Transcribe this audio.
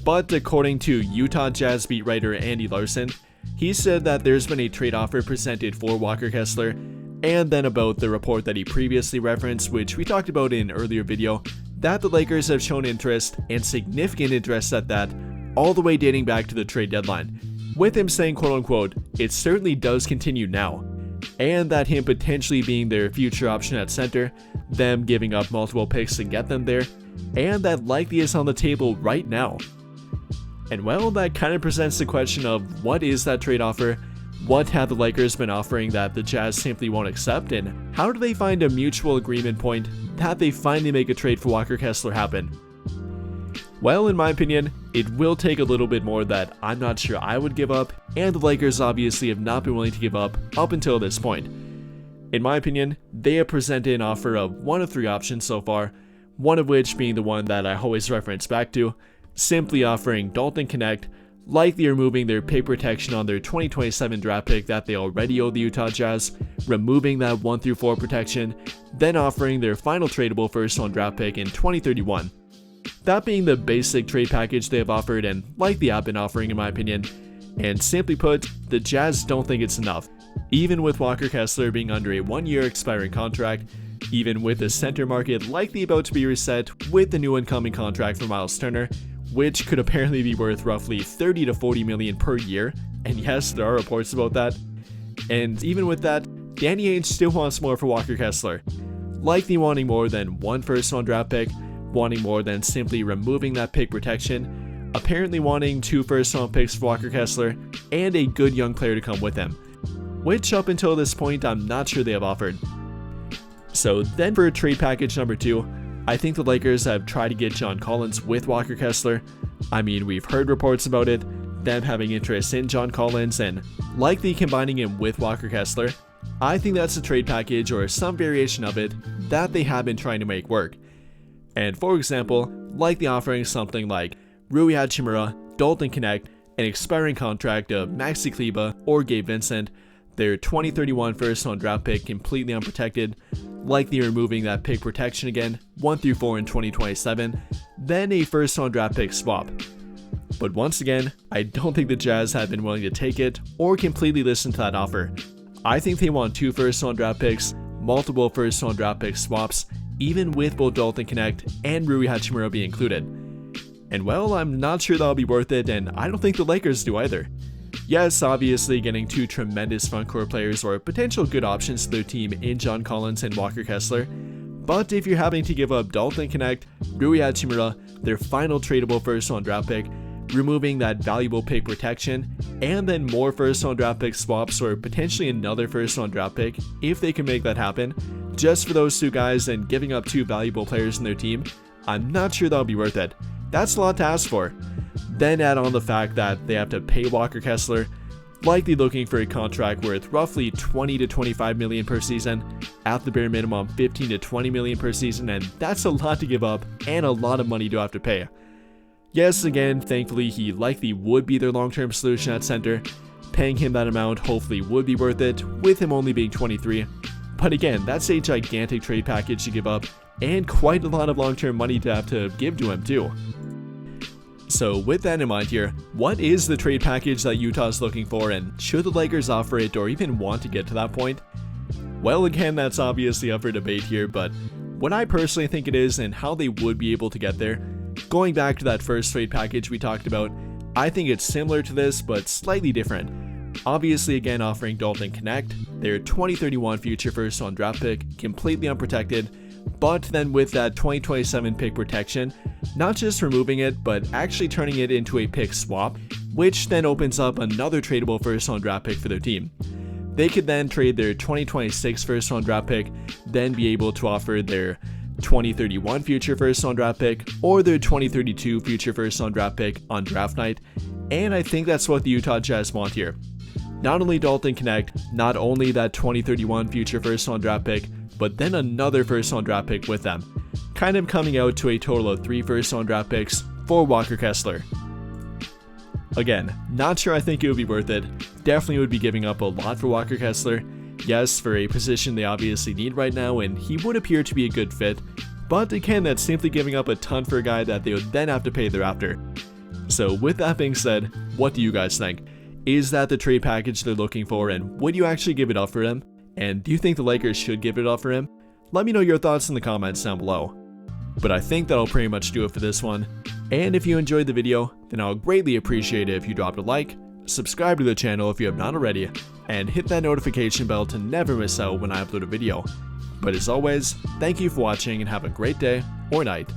But according to Utah Jazz beat writer Andy Larson, he said that there's been a trade offer presented for Walker Kessler, and then about the report that he previously referenced, which we talked about in an earlier video, that the Lakers have shown interest, and significant interest at that, all the way dating back to the trade deadline, with him saying quote unquote, "It certainly does continue now," and that him potentially being their future option at center, them giving up multiple picks to get them there, and that likely is on the table right now. And well, that kind of presents the question of what is that trade offer, what have the Lakers been offering that the Jazz simply won't accept, and how do they find a mutual agreement point that they finally make a trade for Walker Kessler happen? Well, in my opinion, it will take a little bit more that I'm not sure I would give up, and the Lakers obviously have not been willing to give up until this point. In my opinion, they have presented an offer of one of three options so far, one of which being the one that I always reference back to, simply offering Dalton Connect, likely removing their pick protection on their 2027 draft pick that they already owe the Utah Jazz, removing that 1-4 protection, then offering their final tradable first-round draft pick in 2031. That being the basic trade package they have offered and likely have been offering in my opinion, and simply put, the Jazz don't think it's enough. Even with Walker Kessler being under a 1-year expiring contract, even with the center market likely about to be reset with the new incoming contract for Miles Turner, which could apparently be worth roughly $30 to $40 million per year, and yes, there are reports about that. And even with that, Danny Ainge still wants more for Walker Kessler, likely wanting more than one first-round draft pick, wanting more than simply removing that pick protection, apparently wanting 2 first-round picks for Walker Kessler, and a good young player to come with him, which up until this point I'm not sure they have offered. So then for trade package number 2, I think the Lakers have tried to get John Collins with Walker Kessler. I mean, we've heard reports about it, them having interest in John Collins and likely combining him with Walker Kessler. I think that's a trade package or some variation of it that they have been trying to make work. And for example, likely offering something like Rui Hachimura, Dalton Connect, an expiring contract of Maxi Kleber or Gabe Vincent, their 2031 first-round draft pick completely unprotected, likely removing that pick protection again, 1-4 in 2027, then a first-round draft pick swap. But once again, I don't think the Jazz have been willing to take it or completely listen to that offer. I think they want 2 first-round draft picks, multiple first-round draft pick swaps, even with both Dalton Connect and Rui Hachimura be included. And well, I'm not sure that'll be worth it, and I don't think the Lakers do either. Yes, obviously getting 2 tremendous frontcourt players or potential good options to their team in John Collins and Walker Kessler, but if you're having to give up Dalton Connect, Rui Hachimura, their final tradable first-round draft pick, removing that valuable pick protection, and then more first-round draft pick swaps or potentially another first-round draft pick, if they can make that happen, just for those 2 guys and giving up 2 valuable players in their team, I'm not sure that'll be worth it. That's a lot to ask for. Then add on the fact that they have to pay Walker Kessler, likely looking for a contract worth roughly $20 to $25 million per season, at the bare minimum $15 to $20 million per season, and that's a lot to give up and a lot of money to have to pay. Yes, again, thankfully he likely would be their long-term solution at center. Paying him that amount hopefully would be worth it, with him only being 23. But again, that's a gigantic trade package to give up, and quite a lot of long-term money to have to give to him too. So with that in mind here, what is the trade package that Utah's looking for, and should the Lakers offer it or even want to get to that point? Well, again, that's obviously up for debate here, but what I personally think it is and how they would be able to get there, going back to that first trade package we talked about, I think it's similar to this but slightly different. Obviously again offering Dalton Connect, their 2031 future first-round draft pick, completely unprotected, but then with that 2027 pick protection, not just removing it, but actually turning it into a pick swap, which then opens up another tradable first-round draft pick for their team. They could then trade their 2026 first-round draft pick, then be able to offer their 2031 future first-round draft pick, or their 2032 future first-round draft pick on draft night, and I think that's what the Utah Jazz want here. Not only Dalton Connect, not only that 2031 future first-round draft pick, but then another first-round draft pick with them, kind of coming out to a total of 3 first-round draft picks for Walker Kessler. Again, not sure I think it would be worth it, definitely would be giving up a lot for Walker Kessler. Yes, for a position they obviously need right now, and he would appear to be a good fit, but again, that's simply giving up a ton for a guy that they would then have to pay thereafter. So with that being said, what do you guys think? Is that the trade package they're looking for, and would you actually give it up for him? And do you think the Lakers should give it up for him? Let me know your thoughts in the comments down below. But I think that'll pretty much do it for this one. And if you enjoyed the video, then I'll greatly appreciate it if you dropped a like, subscribe to the channel if you have not already, and hit that notification bell to never miss out when I upload a video. But as always, thank you for watching and have a great day or night.